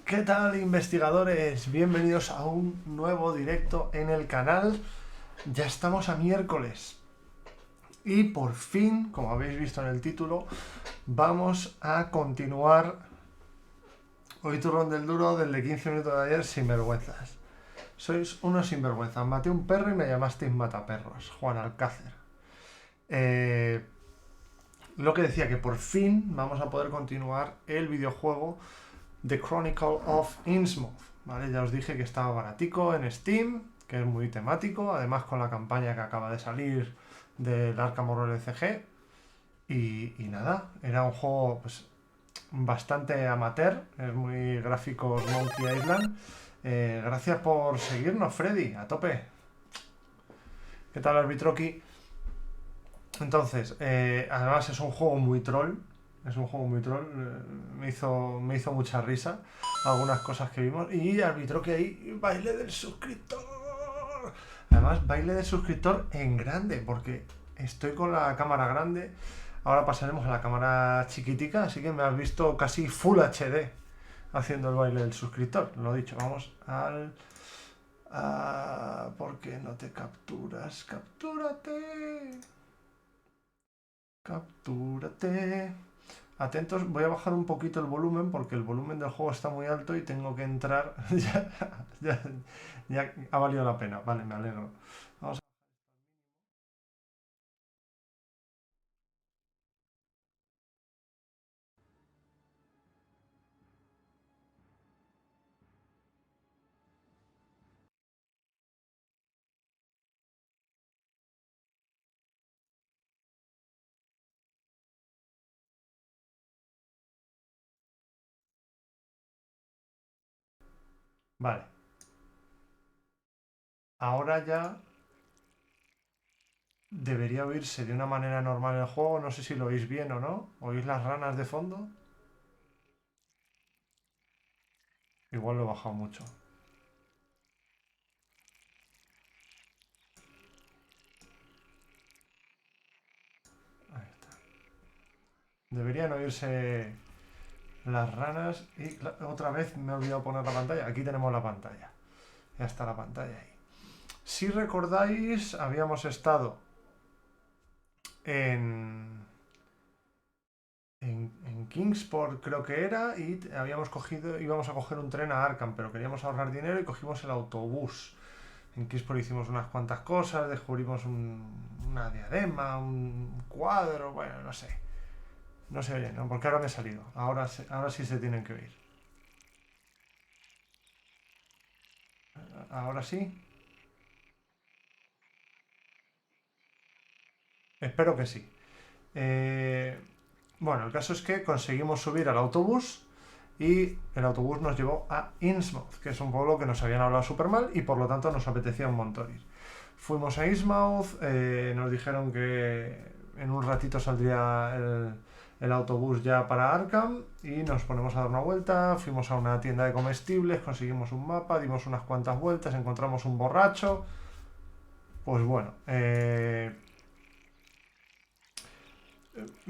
¿Qué tal, investigadores? Bienvenidos a un nuevo directo en el canal. Ya estamos a miércoles. Y por fin, como habéis visto en el título, vamos a continuar hoy turrón del duro del de 15 minutos de ayer, sinvergüenzas. Sois unos sinvergüenzas. Maté un perro y me llamasteis mataperros. Juan Alcácer. Lo que decía, que por fin vamos a poder continuar el videojuego The Chronicle of Innsmouth, ¿vale? Ya os dije que estaba baratico en Steam, que es muy temático, además con la campaña que acaba de salir del Arkham Horror LCG. Y nada, era un juego pues, bastante amateur, es muy gráfico Monkey Island. Gracias por seguirnos, Freddy, a tope. ¿Qué tal, Arbitroki? Entonces, además es un juego muy troll. Es un juego muy troll. Me hizo mucha risa algunas cosas que vimos. Y arbitró que hay baile del suscriptor. Además, baile del suscriptor en grande, porque estoy con la cámara grande. Ahora pasaremos a la cámara chiquitica, así que me has visto casi Full HD haciendo el baile del suscriptor. Lo dicho, vamos al... ¿por qué no te capturas? ¡Captúrate! Captúrate. Atentos, voy a bajar un poquito el volumen porque el volumen del juego está muy alto y tengo que entrar. ya ha valido la pena. Vale, me alegro. Vamos a... Vale. Ahora ya debería oírse de una manera normal el juego. No sé si lo oís bien o no. ¿Oís las ranas de fondo? Igual lo he bajado mucho. Ahí está. Deberían oírse las ranas. Y otra vez me he olvidado poner la pantalla. Aquí tenemos la pantalla. Ya está la pantalla ahí. Si recordáis, habíamos estado en Kingsport, creo que era, y íbamos a coger un tren a Arkham, pero queríamos ahorrar dinero y cogimos el autobús. En Kingsport hicimos unas cuantas cosas, descubrimos una diadema, un cuadro, bueno, no sé. No se oye, ¿no? Porque ahora me he salido. Ahora sí se tienen que oír. Ahora sí. Espero que sí. Bueno, el caso es que conseguimos subir al autobús y el autobús nos llevó a Innsmouth, que es un pueblo que nos habían hablado súper mal y por lo tanto nos apetecía un montón ir. Fuimos a Innsmouth, nos dijeron que en un ratito saldría el autobús ya para Arkham y nos ponemos a dar una vuelta. Fuimos a una tienda de comestibles, conseguimos un mapa, dimos unas cuantas vueltas, encontramos un borracho. Pues bueno,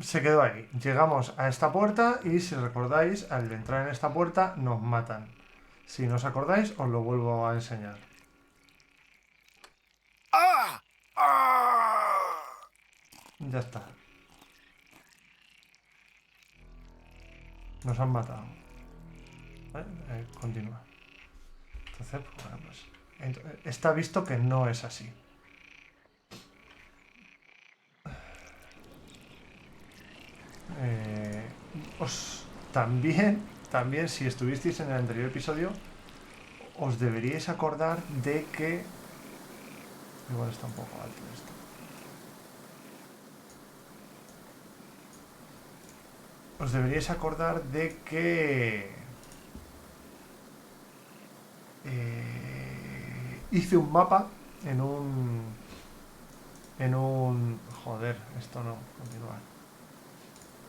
se quedó ahí. Llegamos a esta puerta y si recordáis, al entrar en esta puerta nos matan. Si no os acordáis, os lo vuelvo a enseñar. ¡Ah! ¡Ah! Ya está. Nos han matado. ¿Vale? Continúa. Entonces, bueno, pues, está visto que no es así. También, si estuvisteis en el anterior episodio, os deberíais acordar de que... Igual está un poco alto esto. Os deberíais acordar de que... hice un mapa en un... Joder, esto no, continuar.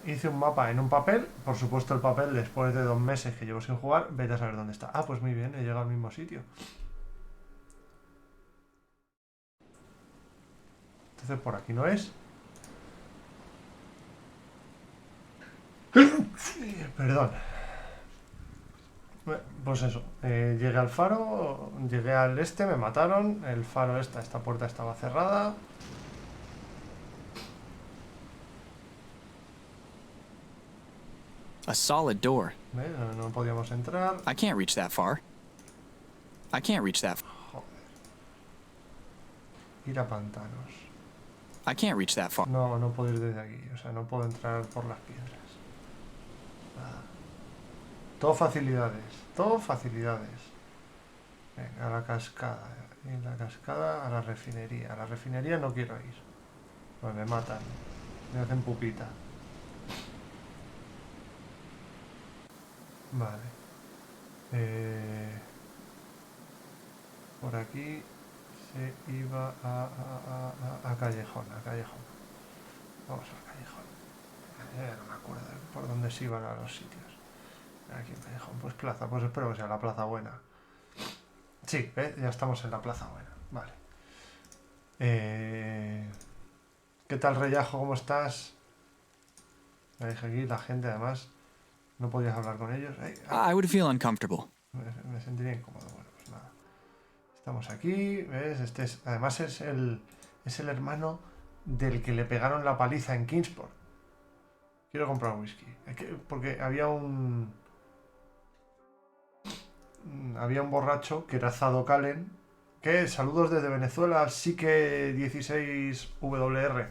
Hice un mapa en un papel, por supuesto el papel después de 2 meses que llevo sin jugar, vete a saber dónde está. Ah, pues muy bien, he llegado al mismo sitio. Entonces por aquí no es. Perdón. Pues eso, llegué al faro, llegué al este, me mataron, el faro esta puerta estaba cerrada. A solid door. No podíamos entrar. I can't reach that far. I can't reach that. Joder. Ir a pantanos. I can't reach that far. No puedo ir desde aquí, o sea, no puedo entrar por las piedras. Nada. Todo facilidades. Venga, a la cascada. Y la cascada a la refinería. A la refinería no quiero ir. Pues me matan. Me hacen pupita. Vale. Por aquí se iba a callejón, Vamos al callejón. No me acuerdo por dónde se iban a los sitios. Aquí en callejón, pues plaza, pues espero que sea la plaza buena. Sí, ya estamos en la plaza buena. Vale. ¿Qué tal, Rellajo? ¿Cómo estás? Me dije aquí, la gente además, no podías hablar con ellos. I would feel uncomfortable. Me sentiría incómodo. Bueno, pues nada. Estamos aquí, ¿ves? Además es el hermano del que le pegaron la paliza en Kingsport. Quiero comprar whisky. Porque había un borracho que era Zado Calen. Que saludos desde Venezuela, sí que 16WR.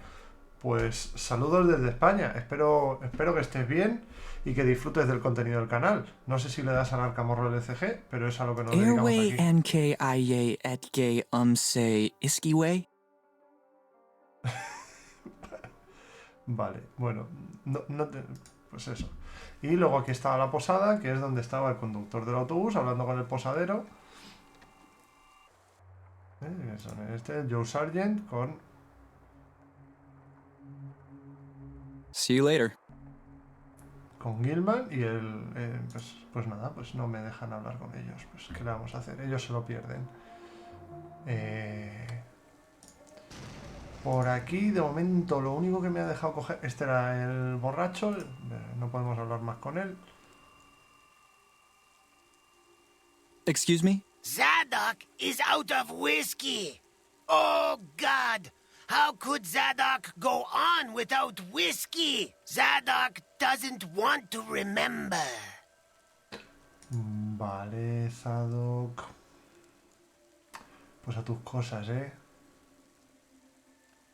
Pues saludos desde España. Espero que estés bien y que disfrutes del contenido del canal. No sé si le das al arcamorro LCG, pero es a lo que nos dedicamos Airway aquí. NKIA etgay say iskiway. Vale, bueno, pues eso. Y luego aquí estaba la posada, que es donde estaba el conductor del autobús hablando con el posadero. Joe Sargent con... See you later. Con Gilman y pues nada, pues no me dejan hablar con ellos. Pues ¿qué le vamos a hacer? Ellos se lo pierden. Por aquí, de momento, lo único que me ha dejado coger... Este era el borracho. No podemos hablar más con él. Excuse me? Zadok is out of whiskey. Oh, God. How could Zadok go on without whiskey? Zadok doesn't want to remember. Vale, Zadok. Pues a tus cosas, ¿eh?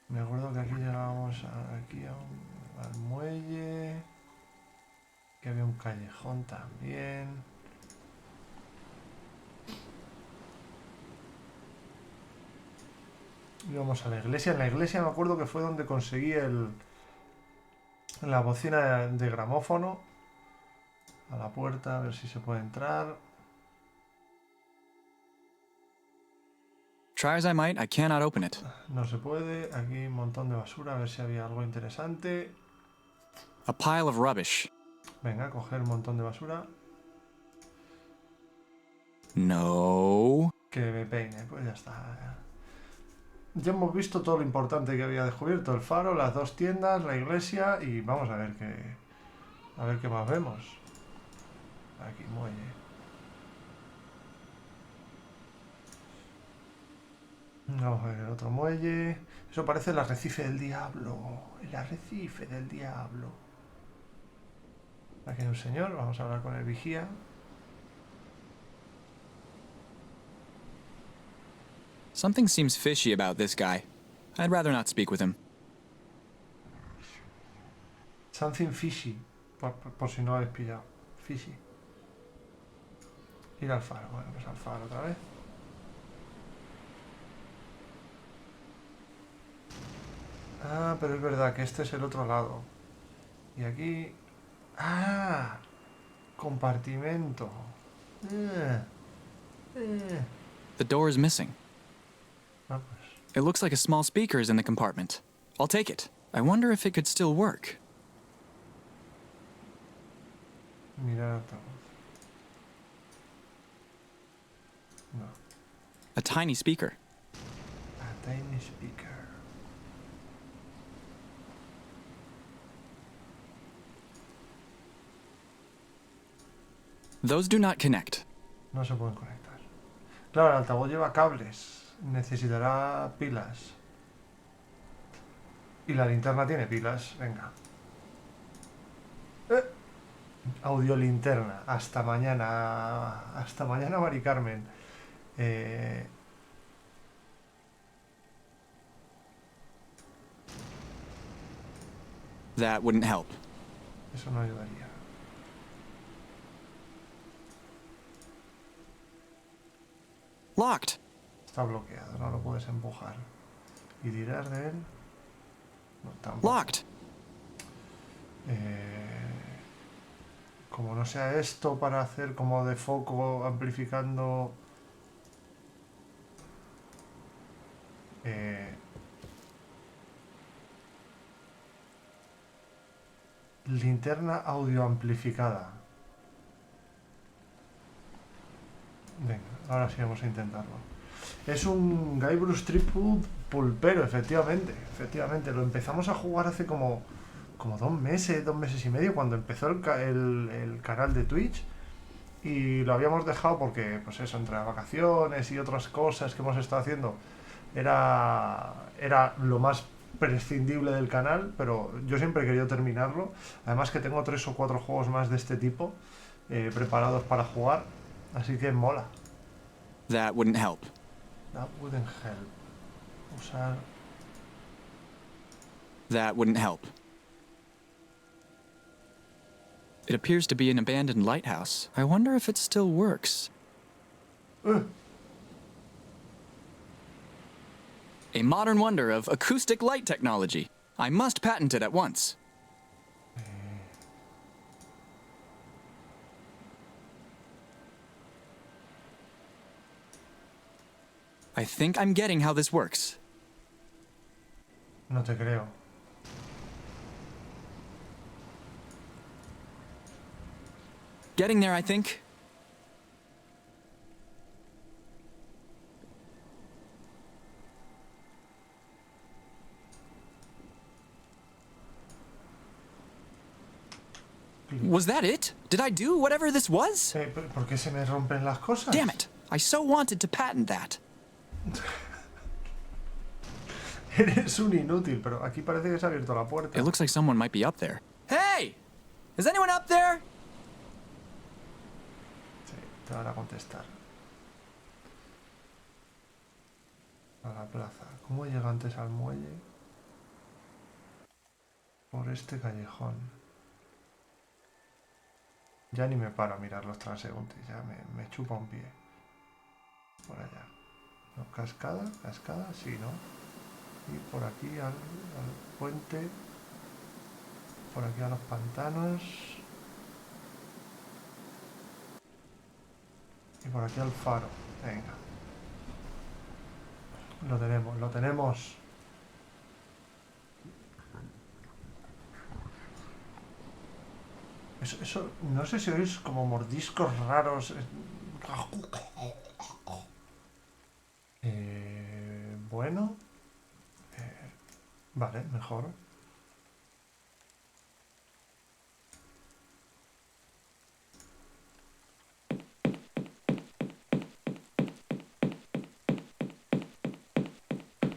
Me acuerdo que aquí llegábamos al muelle. Que había un callejón también. Íbamos a la iglesia. En la iglesia me acuerdo que fue donde conseguí la bocina de gramófono. A la puerta, a ver si se puede entrar. Try as I might, I cannot open it. No se puede. Aquí un montón de basura, a ver si había algo interesante. A pile of rubbish. Venga, coger un montón de basura. No. Que me peine, pues ya está. Ya hemos visto todo lo importante que había descubierto. El faro, las dos tiendas, la iglesia y vamos a ver qué más vemos. Aquí, muelle. Vamos a ver el otro muelle. Eso parece el arrecife del diablo. El arrecife del diablo. Aquí hay un señor, vamos a hablar con el vigía. Something seems fishy about this guy. I'd rather not speak with him. Something fishy. Por si no habéis pillado. Fishy. Ir al faro. Bueno, pues al faro otra vez. Ah, pero es verdad que este es el otro lado. Y aquí... ¡Ah! Compartimento. The door is missing. Ah, pues... It looks like a small speaker is in the compartment. I'll take it. I wonder if it could still work. Mirar altavoz. No. A tiny speaker. A tiny speaker. Those do not connect. No se pueden conectar. Claro, el altavoz lleva cables. Necesitará pilas. Y la linterna tiene pilas. Venga. Audiolinterna. Hasta mañana. Hasta mañana, Mari Carmen. That wouldn't help. Eso no ayudaría. Locked. Está bloqueado, no lo puedes empujar. ¿Y tirar de él? No, tampoco. Locked. Como no sea esto para hacer como de foco amplificando... linterna audio amplificada. Venga, ahora sí vamos a intentarlo. Es un Guybrush Threepwood pulpero, efectivamente. Efectivamente, lo empezamos a jugar hace como 2 meses, 2 meses y medio, cuando empezó el canal de Twitch. Y lo habíamos dejado porque, pues eso, entre las vacaciones y otras cosas que hemos estado haciendo, era lo más prescindible del canal, pero yo siempre he querido terminarlo. Además que tengo 3 o 4 juegos más de este tipo preparados para jugar, así que mola. That wouldn't help. That wouldn't help. Usar... That wouldn't help. It appears to be an abandoned lighthouse. I wonder if it still works. A modern wonder of acoustic light technology. I must patent it at once. I think I'm getting how this works. No te creo. Getting there, I think. Was that it? Did I do whatever this was? ¿Por qué se me rompen las cosas? Damn it! I so wanted to patent that. Eres un inútil, pero aquí parece que se ha abierto la puerta. It looks like someone might be up there. Hey! Is anyone up there? Sí, te van a contestar. A la plaza. ¿Cómo llega antes al muelle? Por este callejón. Ya ni me paro a mirar los transeúntes, ya me chupa un pie. Por allá. No, cascada, sí, ¿no? Y por aquí al puente. Por aquí a los pantanos. Y por aquí al faro. Venga. Lo tenemos, lo tenemos. Eso, no sé si oís como mordiscos raros. Bueno. Vale, mejor.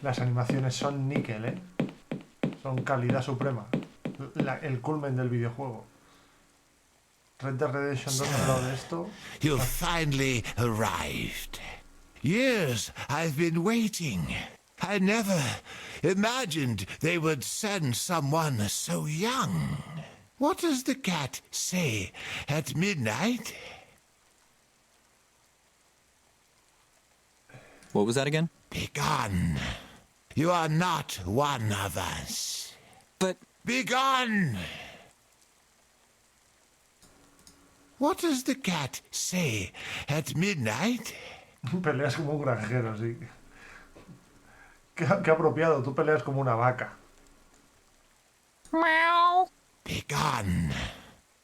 Las animaciones son níquel, ¿eh? Son calidad suprema. El culmen del videojuego. Red Dead Redemption 2 al lado de esto. You've finally arrived. Years I've been waiting. I never imagined they would send someone so young. What does the cat say at midnight? What was that again? Begone. You are not one of us. But... Begone! What does the cat say at midnight? Peleas como un granjero, sí. Qué apropiado, tú peleas como una vaca. Meow. Begone.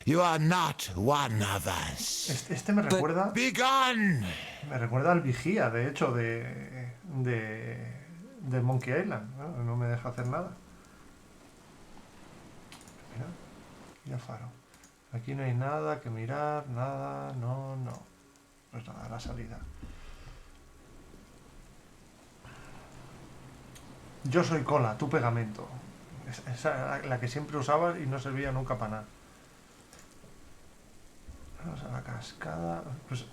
You are not one of us. Este me recuerda... Begone. Me recuerda al vigía, de hecho, de Monkey Island. No me deja hacer nada. Mira, ya faro. Aquí no hay nada que mirar, nada, no. Pues nada, la salida. Yo soy cola, tú pegamento. Esa era la que siempre usabas y no servía nunca para nada. Vamos a la cascada. Pues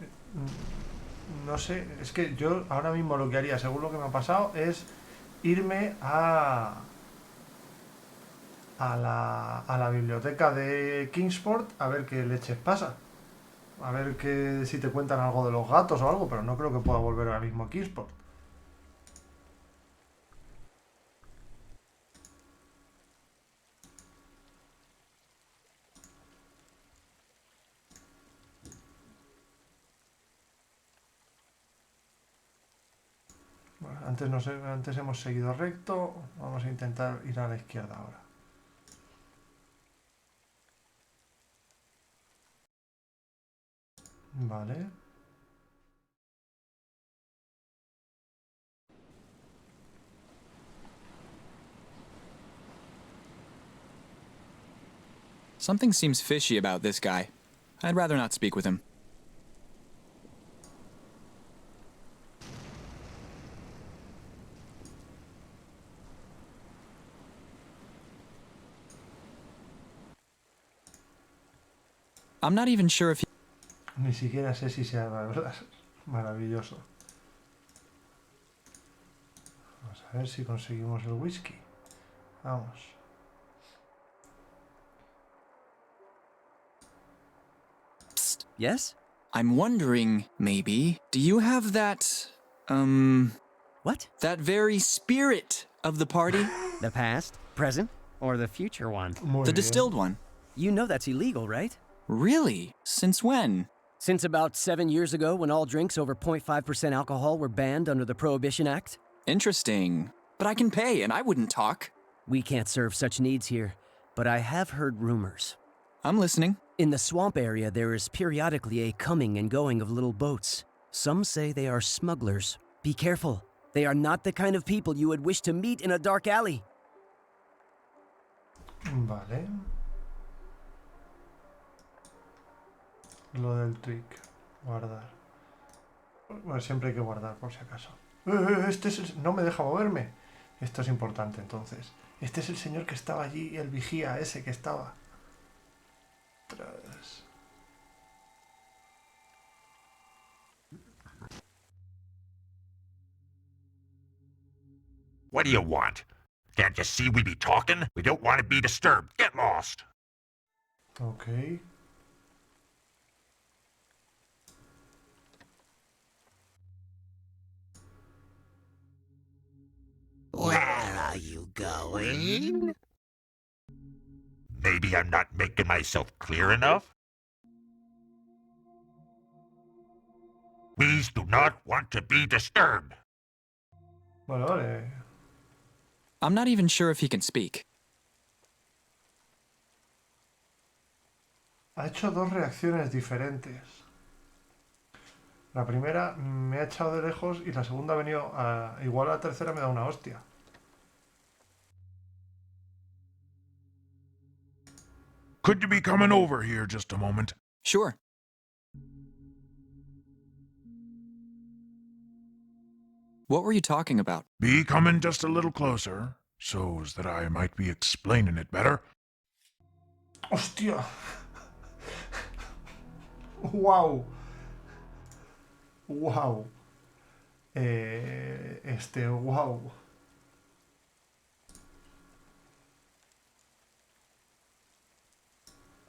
no sé, es que yo ahora mismo lo que haría, según lo que me ha pasado, es irme a la biblioteca de Kingsport a ver qué leches pasa. A ver que si te cuentan algo de los gatos o algo, pero no creo que pueda volver ahora mismo a Kingsport. Bueno, antes hemos seguido recto, vamos a intentar ir a la izquierda ahora. Vale. Something seems fishy about this guy. I'd rather not speak with him. I'm not even sure if he... Ni siquiera sé si sea verdad. Maravilloso. Vamos a ver si conseguimos el whisky. Vamos. Psst, yes? I'm wondering, maybe, do you have that, What? that very spirit of the party? The past, present, or the future one? Muy The bien. distilled one? You know that's illegal, right? Really? Since when? Since about 7 years ago when all drinks over 0.5% alcohol were banned under the Prohibition Act. Interesting. But I can pay, and I wouldn't talk. We can't serve such needs here, but I have heard rumors. I'm listening. In the swamp area, there is periodically a coming and going of little boats. Some say they are smugglers. Be careful. They are not the kind of people you would wish to meet in a dark alley. Vale. Lo del tweak. Guardar. Bueno, siempre hay que guardar por si acaso. Este es el... No me deja moverme. Esto es importante entonces. Este es el señor que estaba allí, el vigía ese que estaba. Tras... What do you want? Can't you see we be talking? We don't want to be disturbed. Get lost. Ok. Where are you going? Maybe I'm not making myself clear enough? We do not want to be disturbed. Bueno, vale. I'm not even sure if he can speak. Ha hecho dos reacciones diferentes. La primera me ha echado de lejos y la segunda ha venido a... Igual la tercera me da una hostia. Could you be coming over here just a moment? Sure. What were you talking about? Be coming just a little closer, so's that I might be explaining it better. ¡Hostia! ¡Wow! ¡Wow! ¡Wow!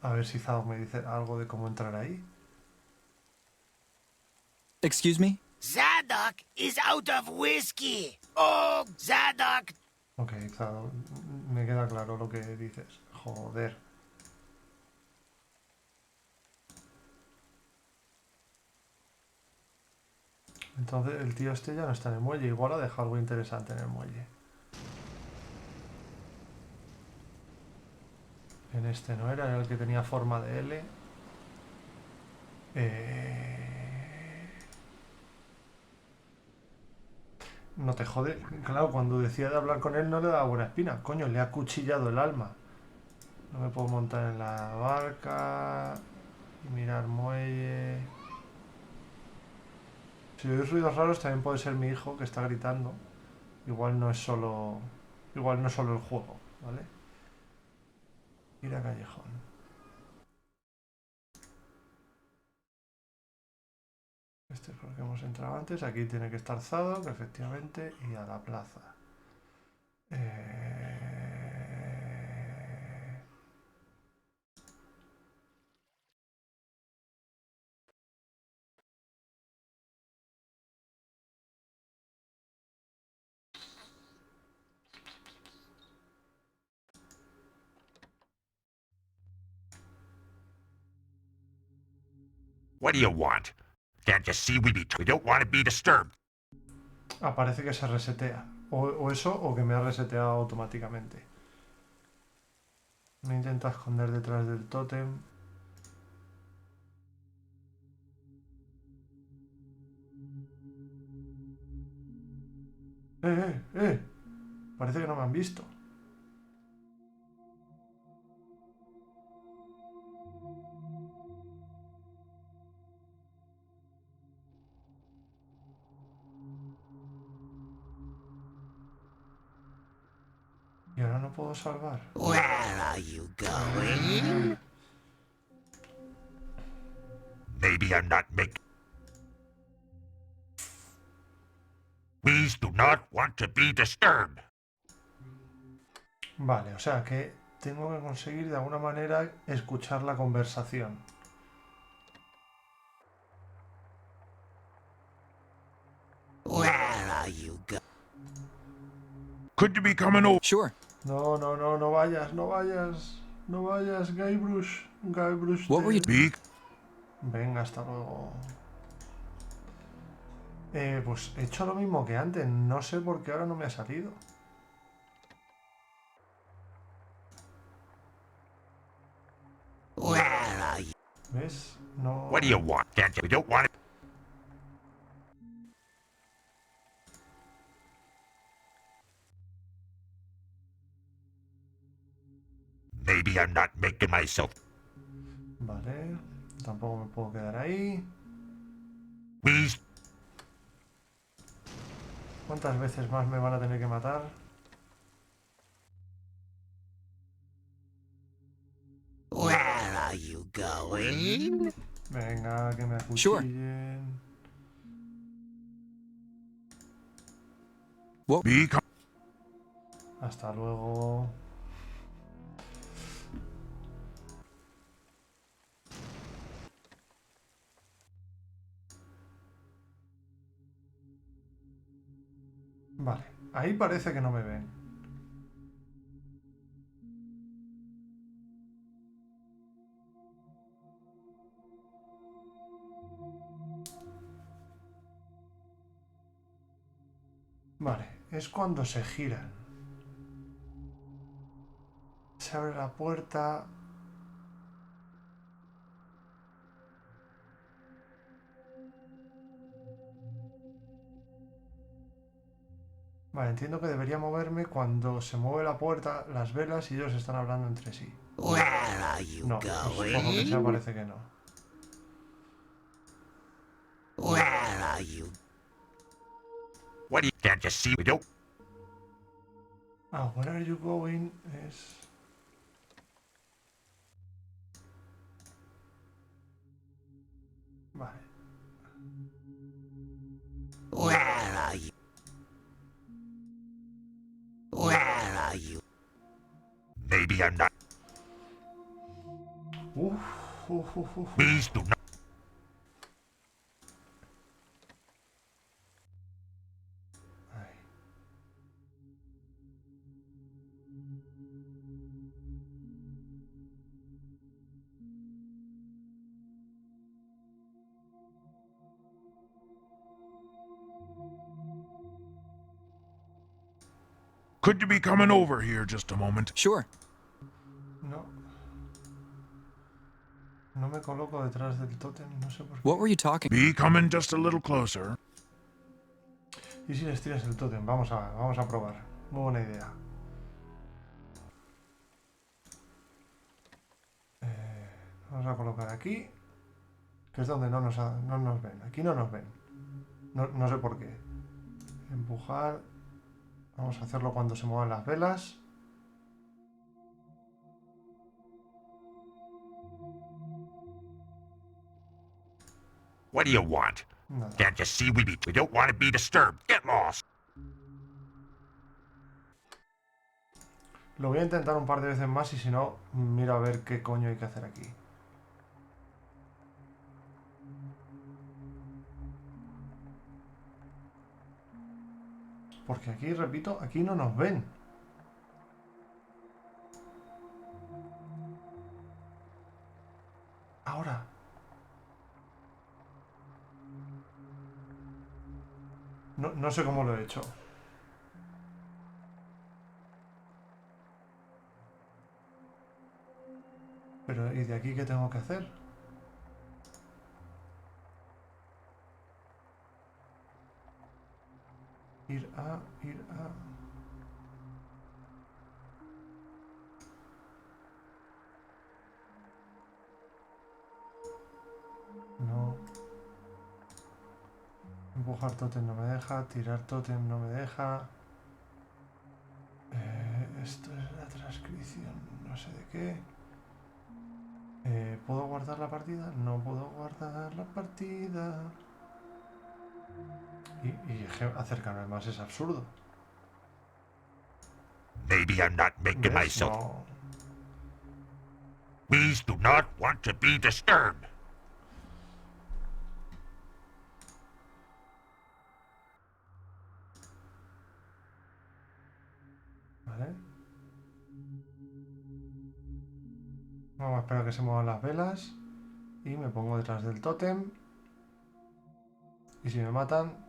A ver si Zao me dice algo de cómo entrar ahí. Excuse me? Zadok is out of whiskey. Oh, Zadok. Ok, Zao, me queda claro lo que dices. Joder. Entonces el tío este ya no está en el muelle. Igual ha dejado algo interesante en el muelle. En este no era el que tenía forma de L. No te jode. Claro, cuando decía de hablar con él no le daba buena espina. Coño, le ha cuchillado el alma. No me puedo montar en la barca. Mirar muelle. Si oís ruidos raros también puede ser mi hijo que está gritando. Igual no es solo... Igual no es solo el juego, ¿vale? Ir a callejón. Este es porque hemos entrado antes. Aquí tiene que estar Zadok, efectivamente. Y a la plaza. What do you want? Can't you see we don't want to be disturbed? Parece que se resetea. O eso, o que me ha reseteado automáticamente. Me intenta esconder detrás del tótem. ¡Eh! Parece que no me han visto. Y ahora no puedo salvar. Where are you going? Maybe I'm not making... We do not want to be disturbed. Vale, o sea que tengo que conseguir de alguna manera escuchar la conversación. Where are you going? Could you be coming over? Sure. No vayas, no vayas. No vayas, Guybrush. Guybrush. What were you... Be Venga, hasta luego. Pues he hecho lo mismo que antes. No sé por qué ahora no me ha salido. Where are you? ¿Ves? No... What do you want? Can't you? We don't want it. Maybe I'm not making myself... Vale. Tampoco me puedo quedar ahí. We... ¿Cuántas veces más me van a tener que matar? Where are you going? Venga, que me acuchillen. Sure. What... Be Hasta luego. Vale, ahí parece que no me ven. Vale, es cuando se giran. Se abre la puerta. Vale, entiendo que debería moverme cuando se mueve la puerta, las velas y ellos están hablando entre sí. Where are you No, pues por lo que sea going? parece que no. Where are you? What do you... Can't you see we don't... Where are you going? Es... Vale. Where are you? Where are you? Maybe I'm not... Uf. Please do not... Ay. Could you be coming over here just a moment? Sure. No. No me coloco detrás del tótem, no sé por qué. What were you talking... Be coming just a little closer. ¿Y si les tiras el tótem? Vamos a probar. Muy buena idea. Vamos a colocar aquí, que es donde no nos ven. Aquí no nos ven. No sé por qué. Empujar. Vamos a hacerlo cuando se muevan las velas. What do you want? Nada. Can't you see we don't want to be disturbed? Get lost. Lo voy a intentar un par de veces más y si no, miro a ver qué coño hay que hacer aquí. Porque aquí, repito, aquí no nos ven. Ahora. No sé cómo lo he hecho. Pero, ¿y de aquí qué tengo que hacer? Ir a... No. Empujar tótem no me deja. Tirar tótem no me deja. Esto es la transcripción. No sé de qué. ¿Puedo guardar la partida? No puedo guardar la partida. Y acercarme más es absurdo. Maybe I'm not making ¿Ves? myself. No. We do not want to be disturbed. Vale. Vamos a esperar a que se muevan las velas. Y me pongo detrás del tótem. Y si me matan...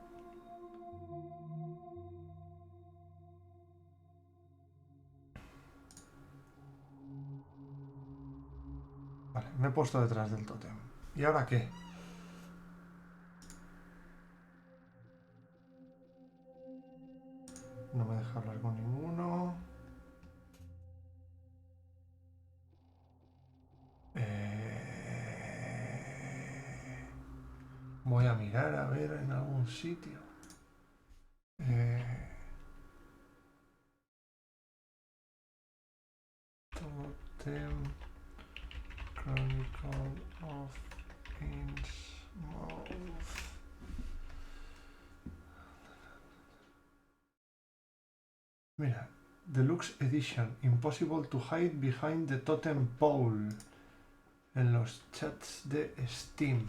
Vale, me he puesto detrás del tótem. ¿Y ahora qué? No me deja hablar con ninguno. Voy a mirar a ver en algún sitio. Totem Chronicle of Innsmouth. Mira, Deluxe Edition. Impossible to hide behind the totem pole. En los chats de Steam.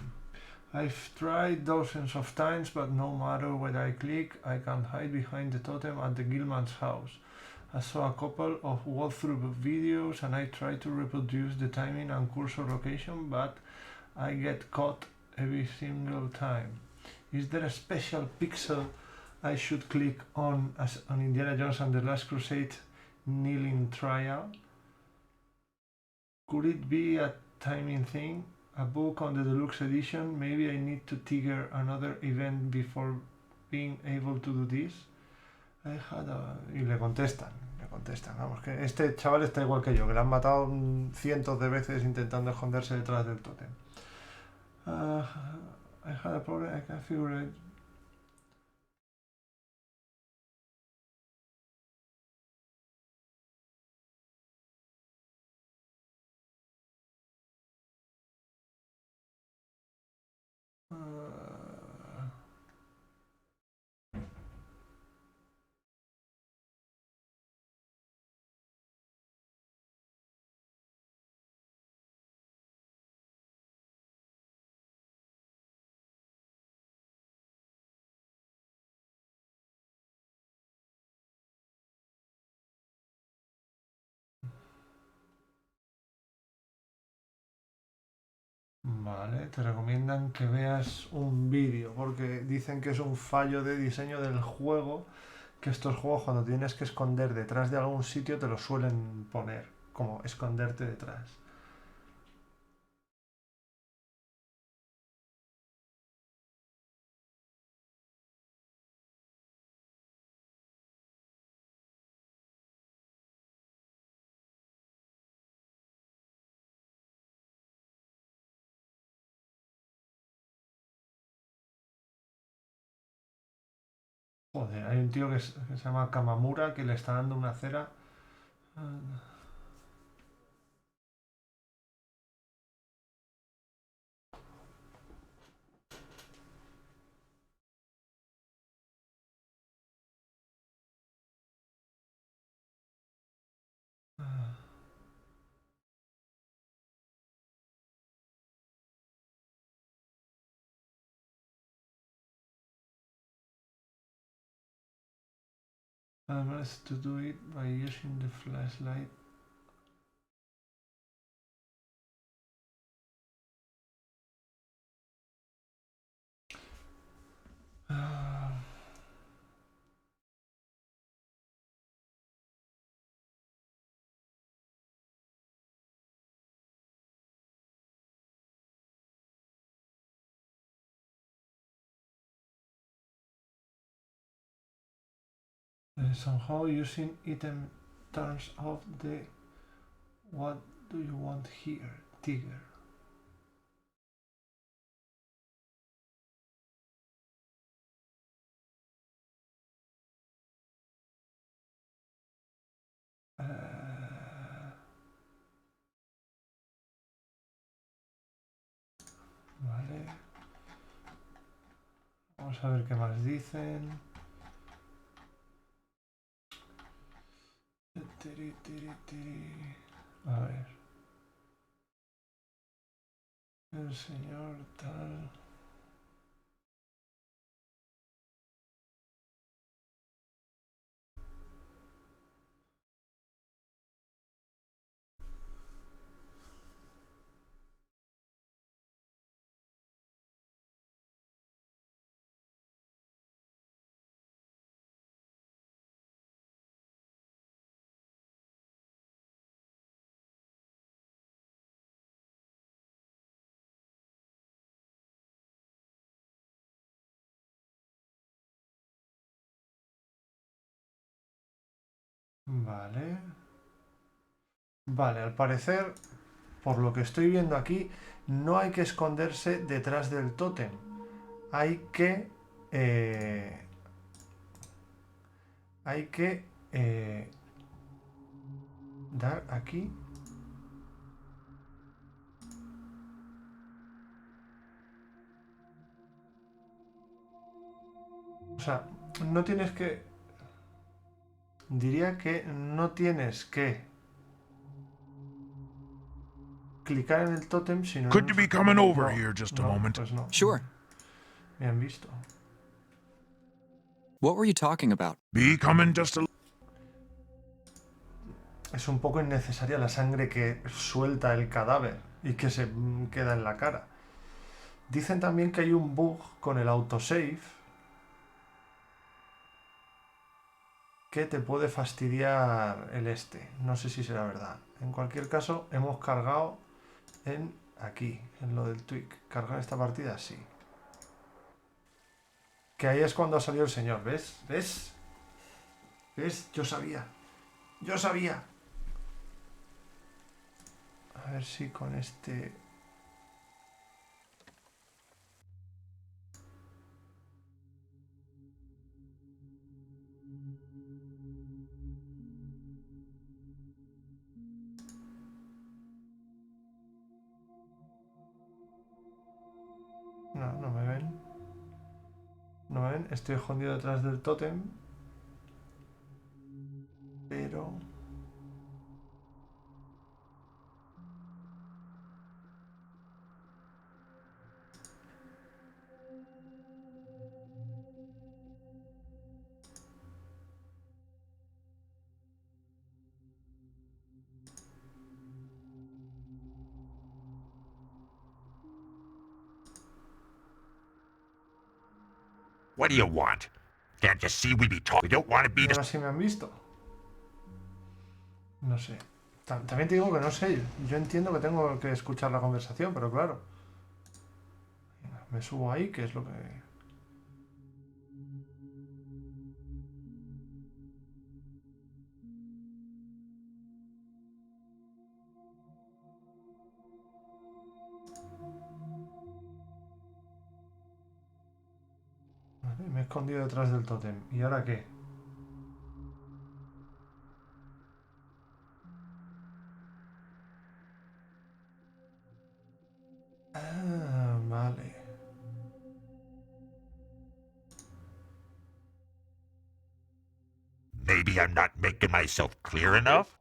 I've tried dozens of times, but no matter where I click, I can't hide behind the totem at the Gilman's house. I saw a couple of walkthrough videos and I try to reproduce the timing and cursor location, but I get caught every single time. Is there a special pixel I should click on as on Indiana Jones and the Last Crusade kneeling trial? Could it be a timing thing? A book on the deluxe edition? Maybe I need to trigger another event before being able to do this? I had a... Y le contestan. Vamos, que este chaval está igual que yo, que le han matado cientos de veces intentando esconderse detrás del tótem. I had a problem, I can't figure it. Vale, te recomiendan que veas un vídeo porque dicen que es un fallo de diseño del juego, que estos juegos cuando tienes que esconder detrás de algún sitio te lo suelen poner, como esconderte detrás. Joder, hay un tío que se llama Kamamura que le está dando una cera. Best to do it by using the flashlight. Somehow using item turns off the what do you want here, Tiger. Vale. Vamos a ver qué más dicen. A ver. El señor tal. Vale. Vale, al parecer, por lo que estoy viendo aquí, no hay que esconderse detrás del tótem. Hay que... hay que... dar aquí. O sea, no tienes que... Diría que no tienes que clicar en el tótem, sino Could you be coming over no, here just a no, moment? pues no. Sure. Me han visto. What were you talking about? Be coming just a... Es un poco innecesaria la sangre que suelta el cadáver y que se queda en la cara. Dicen también que hay un bug con el autosave que te puede fastidiar el este. No sé si será verdad. En cualquier caso, hemos cargado en aquí, en lo del tweak. Cargar esta partida, sí. Que ahí es cuando ha salido el señor, ¿ves? ¿Ves? ¿Ves? Yo sabía. Yo sabía. A ver si con este... No, no me ven. No me ven. Estoy escondido detrás del tótem. Pero... What do you want? Can't you see we be talking? We don't want to be ahora sí me han visto. No sé. También te digo que no sé. Yo entiendo que tengo que escuchar la conversación, pero claro. Venga, me subo ahí, que es lo que... Vale, me escondido detrás del tótem. ¿Y ahora qué? Ah, vale. Maybe I'm not making myself clear enough?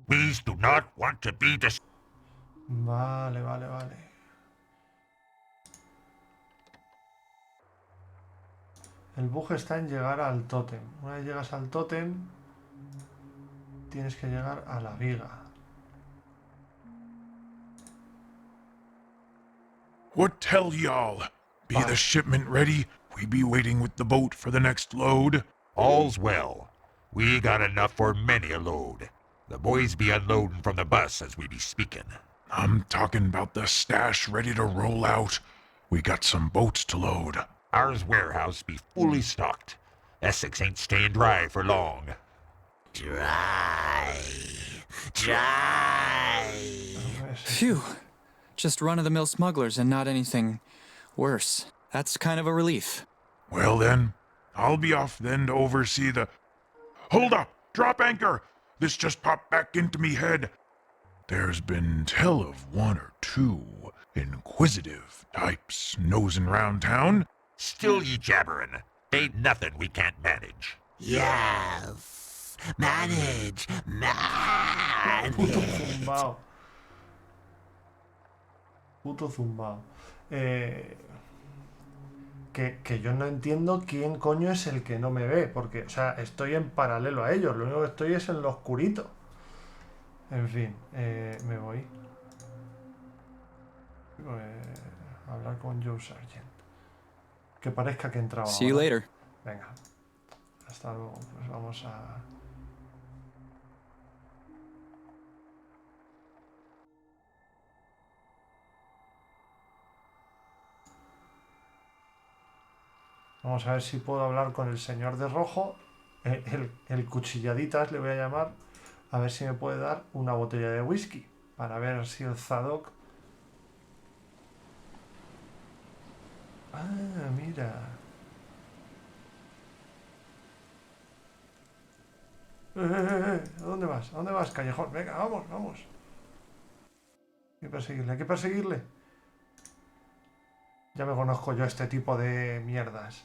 We do not want to be Vale, vale, vale. El bug está en llegar al tótem. Una vez llegas al tótem, tienes que llegar a la viga. What tell y'all? Be the shipment ready? We be waiting with the boat for the next load. All's well. We got enough for many a load. The boys be unloading from the bus as we be speaking. I'm talking about the stash ready to roll out. We got some boats to load. Ours warehouse be fully stocked. Essex ain't staying dry for long. Dry. Phew. Just run-of-the-mill smugglers and not anything worse. That's kind of a relief. Well then, I'll be off then to oversee the... Hold up! Drop anchor! This just popped back into me head. There's been tell of one or two inquisitive types nosing round town. Still ye jabberin'. Ain't nothing we can't manage. Yes. Manage. Puto zumbao. Puto zumbao. Que yo no entiendo quién coño es el que no me ve. Porque, o sea, estoy en paralelo a ellos. Lo único que estoy es en lo oscurito. En fin, me voy. A hablar con Joe Sargent. Que parezca que entraba. See you later. Venga. Hasta luego. Pues vamos a... Vamos a ver si puedo hablar con el señor de rojo. El cuchilladitas le voy a llamar. A ver si me puede dar una botella de whisky. Para ver si el Zadok... Ah, mira. ¿A dónde vas? ¿A dónde vas, callejón? Venga, vamos, vamos. Hay que perseguirle, hay que perseguirle. Ya me conozco yo este tipo de mierdas.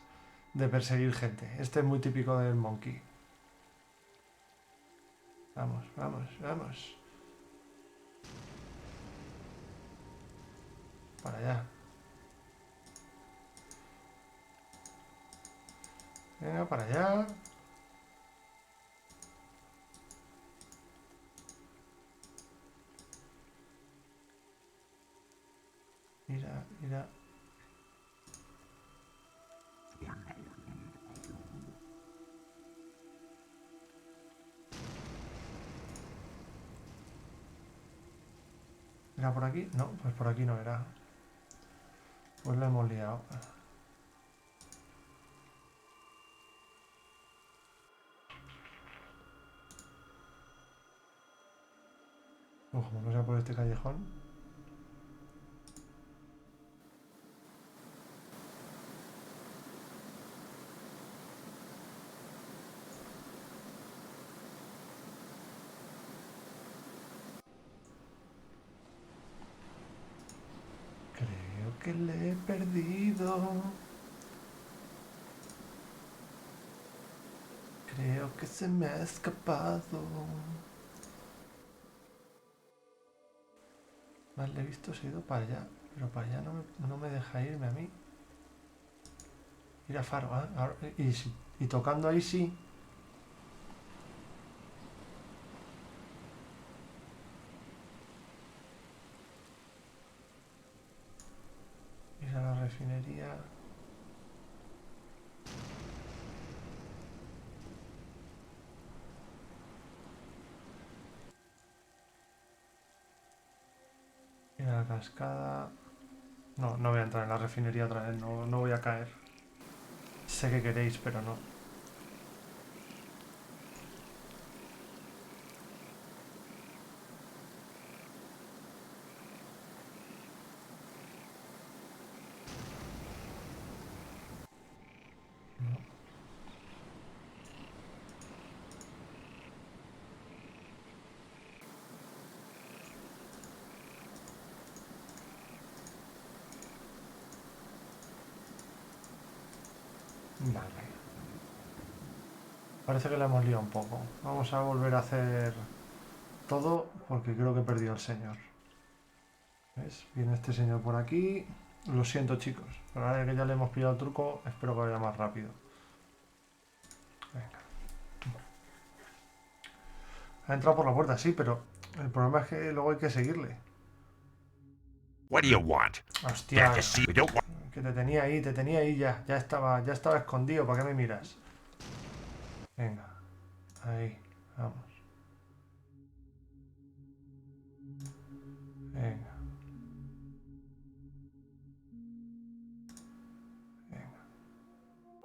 De perseguir gente. Este es muy típico del monkey. Vamos, vamos, vamos. Para allá. Venga, para allá. Mira, mira. ¿Era por aquí? No, pues por aquí no era. Pues la hemos liado. Como no sea por este callejón. Creo que le he perdido. Creo que se me ha escapado. Vale, he visto, se ha ido para allá. Pero para allá no me deja irme a mí. Ir a faro, ¿eh? Y tocando ahí sí. Ir a la refinería. Ir a la cascada. No, no voy a entrar en la refinería otra vez, no voy a caer. Sé que queréis, pero no. No. Vale. Parece que le hemos liado un poco. Vamos a volver a hacer todo porque creo que he perdido al señor. ¿Ves? Viene este señor por aquí. Lo siento, chicos, pero ahora que ya le hemos pillado el truco, espero que vaya más rápido. Venga. Ha entrado por la puerta, sí, pero el problema es que luego hay que seguirle. What do you want? Hostia, Can't you see we don't want... que te tenía ahí ya. Ya estaba escondido. ¿Para qué me miras? Venga. Ahí, vamos. Venga.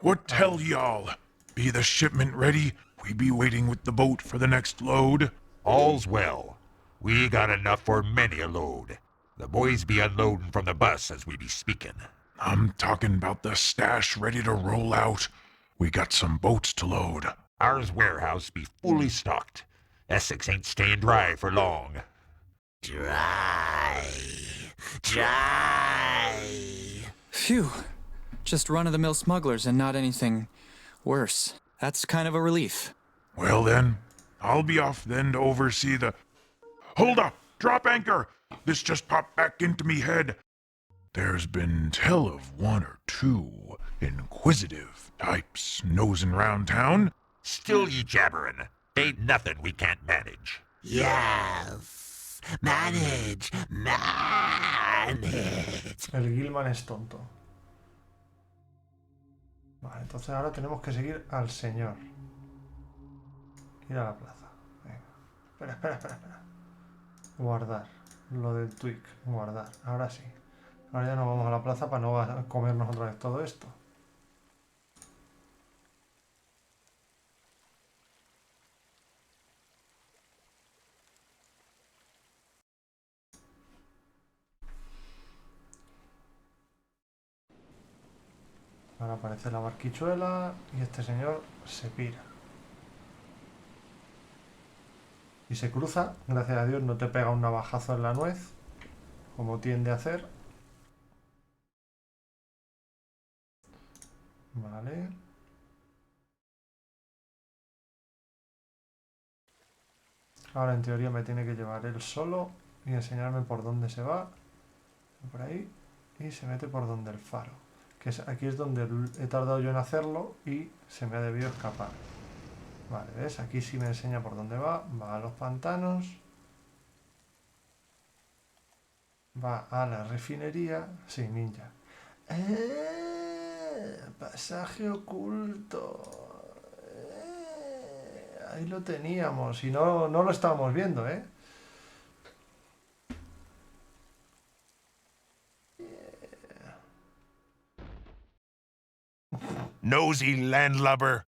What tell y'all? Be the shipment ready? We be waiting with the boat for the next load. All's well. We got enough for many a load. The boys be unloading from the bus as we be speaking. I'm talking about the stash ready to roll out. We got some boats to load. Ours warehouse be fully stocked. Essex ain't staying dry for long. Dry. Phew. Just run-of-the-mill smugglers and not anything worse. That's kind of a relief. Well then, I'll be off then to oversee the... Hold up! Drop anchor! This just popped back into me head. There's been tell of one or two inquisitive types nosing round town. Still ye jabberin'. Ain't nothing we can't manage. Yes. Manage. El Gilman es tonto. Vale, entonces ahora tenemos que seguir al señor. Ir a la plaza. Venga. Espera. Guardar. Lo del tweak. Guardar. Ahora sí. Ahora ya nos vamos a la plaza para no comernos otra vez todo esto. Ahora aparece la barquichuela y este señor se pira. Y se cruza, gracias a Dios no te pega un navajazo en la nuez, como tiende a hacer. Vale. Ahora en teoría me tiene que llevar él solo y enseñarme por dónde se va. Por ahí. Y se mete por donde el faro. Aquí es donde he tardado yo en hacerlo y se me ha debido escapar. Vale, ¿ves? Aquí sí me enseña por dónde va. Va a los pantanos. Va a la refinería. Sí, ninja. Pasaje oculto. Ahí lo teníamos. Y no lo estábamos viendo, ¿eh? Nosy landlubber.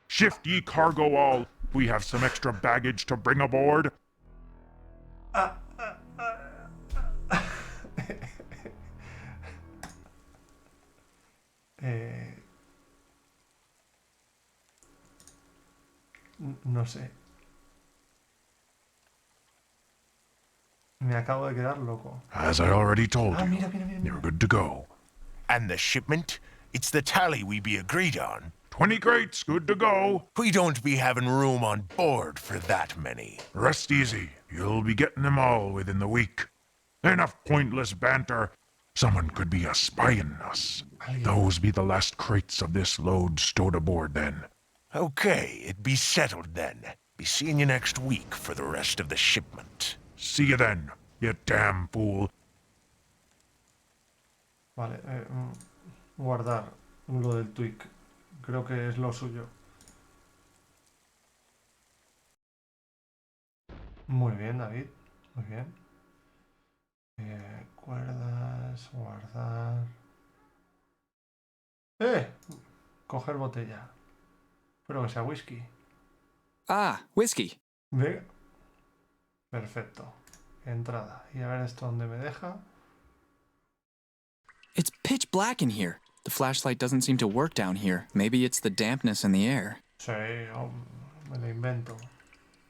Shift ye cargo all. We have some extra baggage to bring aboard. No sé. Me acabo de quedar loco. As I already told you, Mira. you're good to go. And the shipment? It's the tally we be agreed on. 20 crates, good to go. We don't be having room on board for that many. Rest easy. You'll be getting them all within the week. Enough pointless banter. Someone could be a-spying us. Those be the last crates of this load stowed aboard then. Okay, it be settled then. Be seeing you next week for the rest of the shipment. See you then, you damn fool. Vale, guardar lo del tweak. Creo que es lo suyo. Muy bien, David. Muy bien. Cuerdas, guardar. Coger botella. Espero que sea whisky. Ah, whiskey. Venga. Perfecto. Entrada. Y a ver esto dónde me deja. It's pitch black in here. The flashlight doesn't seem to work down here. Maybe it's the dampness in the air. Sí, me lo invento.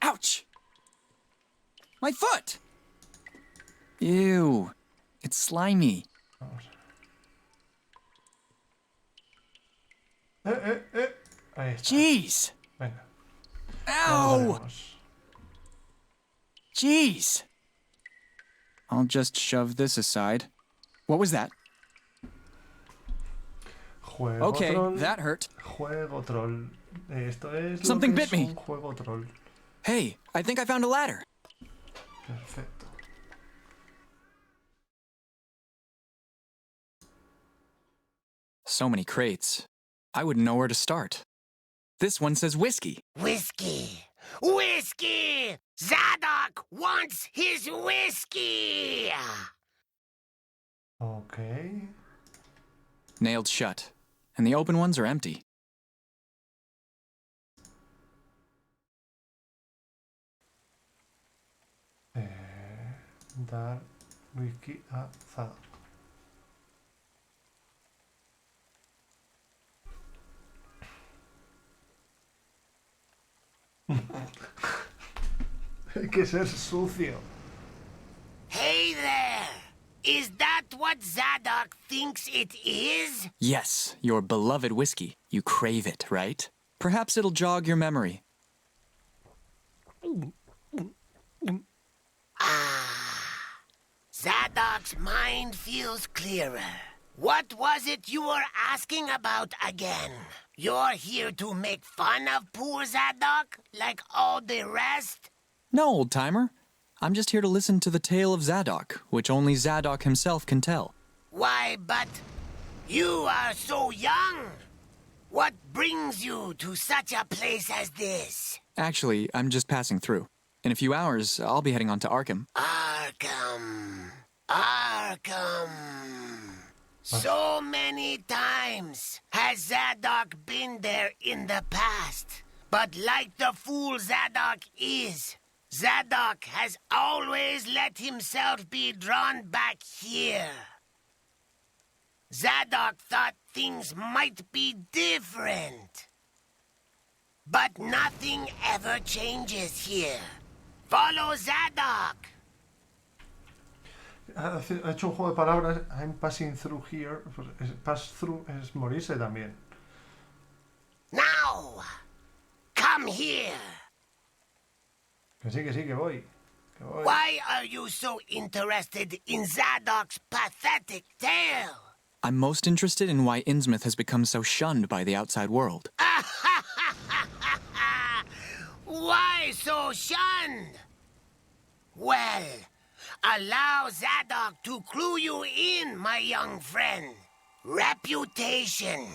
Ouch! My foot! Ew. It's slimy. Vamos. Ahí está. Jeez. Venga. Ow! Vamos. Jeez. I'll just shove this aside. What was that? Juego Okay, troll. that hurt. Juego troll. Esto es lo Something que bit es me. un juego troll. Hey, I think I found a ladder. Perfecto. So many crates. I wouldn't know where to start. This one says whiskey. Whiskey! Whiskey! Zadok wants his whiskey! Ok. Nailed shut. And the open ones are empty. Dar whisky a Zadok. Hay que ser sucio. Hey there! Is that what Zadok thinks it is? Yes, your beloved whiskey. You crave it, right? Perhaps it'll jog your memory. Zadok's mind feels clearer. What was it you were asking about again? You're here to make fun of poor Zadok, like all the rest? No, old-timer. I'm just here to listen to the tale of Zadok, which only Zadok himself can tell. Why, but you are so young. What brings you to such a place as this? Actually, I'm just passing through. In a few hours, I'll be heading on to Arkham. Arkham. Arkham. So many times has Zadok been there in the past. But like the fool Zadok is, Zadok has always let himself be drawn back here. Zadok thought things might be different. But nothing ever changes here. Follow Zadok. Ha hecho un juego de palabras. I'm passing through here. Pues pass through es morirse también. Now, come here. Que sí, que voy. Que voy. Why are you so interested in Zadok's pathetic tale? I'm most interested in why Innsmouth has become so shunned by the outside world. Why so shunned? Well, allow Zadok to clue you in, my young friend. Reputation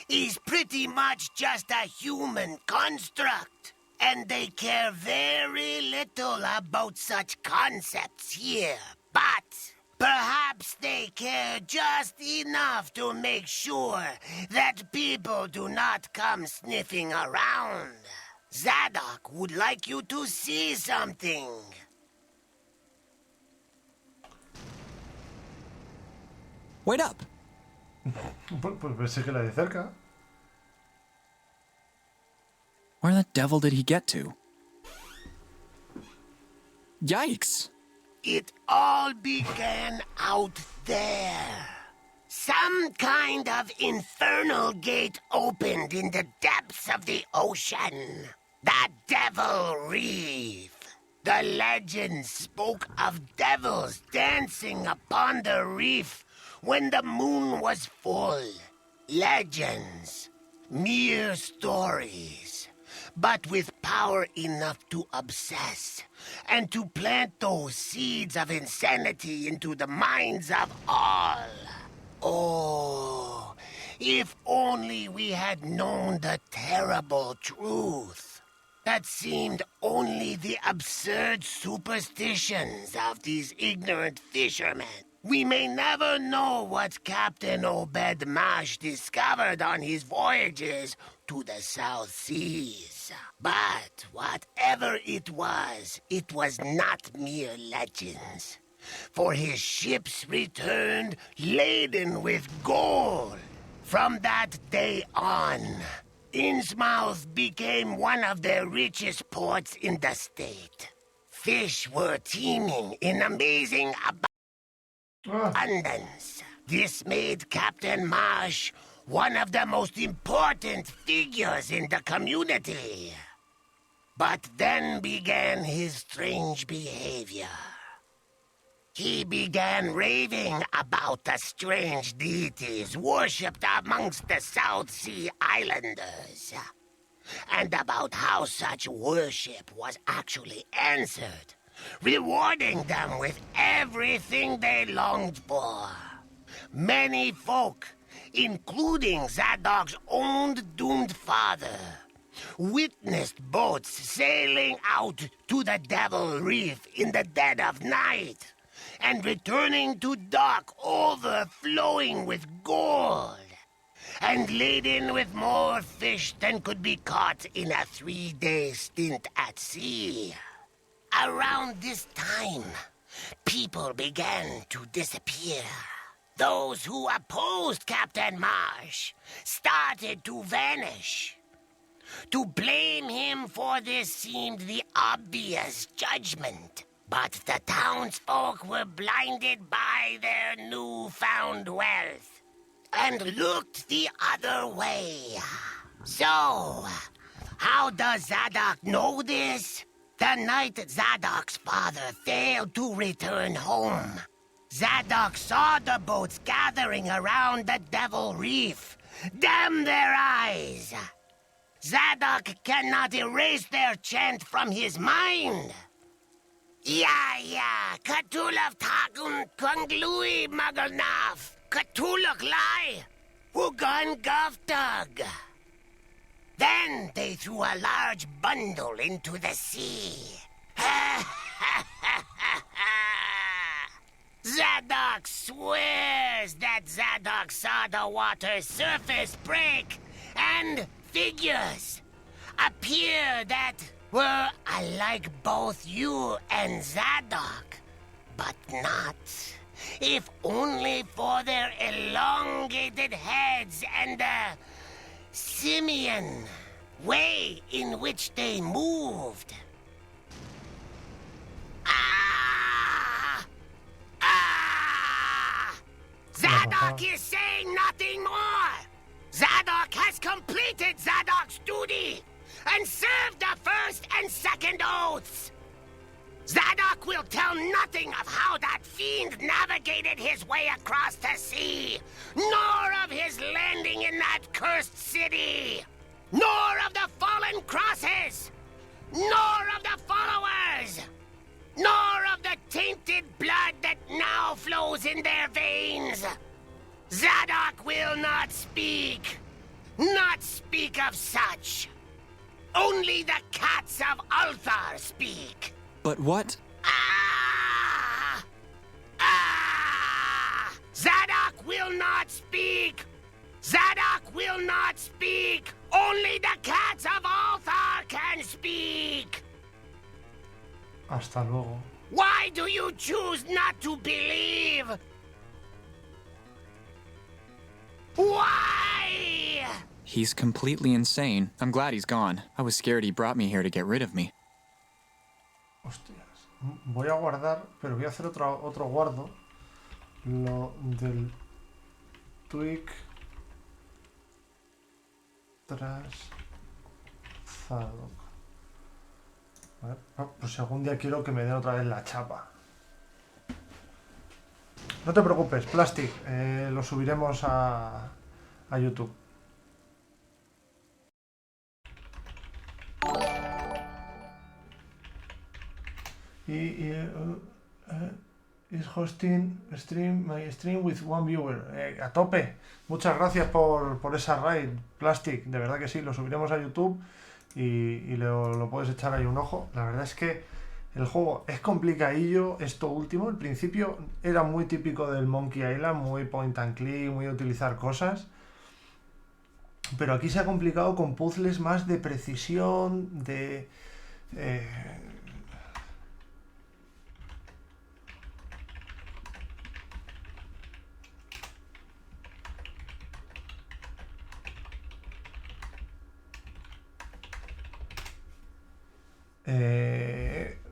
is pretty much just a human construct, and they care very little about such concepts here. But perhaps they care just enough to make sure that people do not come sniffing around. Zadok would like you to see something. Wait up! Pues síguela de cerca. Where the devil did he get to? Yikes! It all began out there. Some kind of infernal gate opened in the depths of the ocean. The Devil Reef. The legends spoke of devils dancing upon the reef when the moon was full. Legends. Mere stories. But with power enough to obsess and to plant those seeds of insanity into the minds of all. Oh, if only we had known the terrible truth. That seemed only the absurd superstitions of these ignorant fishermen. We may never know what Captain Obed Mash discovered on his voyages to the South Seas. But whatever it was not mere legends. For his ships returned laden with gold. From that day on, Innsmouth became one of the richest ports in the state. Fish were teeming in amazing abundance. This made Captain Marsh one of the most important figures in the community. But then began his strange behavior. He began raving about the strange deities worshipped amongst the South Sea Islanders, and about how such worship was actually answered, rewarding them with everything they longed for. Many folk, including Zadok's own doomed father, witnessed boats sailing out to the Devil Reef in the dead of night, and returning to dock overflowing with gold, and laden with more fish than could be caught in a 3-day stint at sea. Around this time, people began to disappear. Those who opposed Captain Marsh started to vanish. To blame him for this seemed the obvious judgment. But the townsfolk were blinded by their newfound wealth and looked the other way. So, how does Zadok know this? The night Zadok's father failed to return home, Zadok saw the boats gathering around the Devil Reef. Damn their eyes! Zadok cannot erase their chant from his mind. Ya, Katulov Takun Konglui Magalnaf, Katulok Lai, Wugan Govtug. Then they threw a large bundle into the sea. Zadok swears that Zadok saw the water's surface break and figures appear that were alike both you and Zadok, but not, if only for their elongated heads and the simian way in which they moved. Zadok is saying nothing more! Zadok has completed Zadok's duty and served the first and second oaths! Zadok will tell nothing of how that fiend navigated his way across the sea, nor of his landing in that cursed city, nor of the fallen crosses, nor of the followers, nor of the tainted blood that now flows in their veins. Zadok will not speak of such. Only the cats of Ulthar speak. But what? Zadok will not speak! Zadok will not speak! Only the cats of Ulthar can speak! Hasta luego. Why do you choose not to believe? Why? He's completely insane. I'm glad he's gone. I was scared he brought me here to get rid of me. Hostias. Voy a guardar, pero voy a hacer otro guardo. Lo del tweak tras Zadok. A ver, pues si algún día quiero que me den otra vez la chapa. No te preocupes, Plastic, lo subiremos a YouTube. Is hosting my stream with one viewer. A tope. Muchas gracias por esa raid, Plastic. De verdad que sí, lo subiremos a YouTube y lo puedes echar ahí un ojo. La verdad es que el juego es complicadillo, esto último. Al principio era muy típico del Monkey Island, muy point and click, muy utilizar cosas. Pero aquí se ha complicado con puzzles más de precisión, de...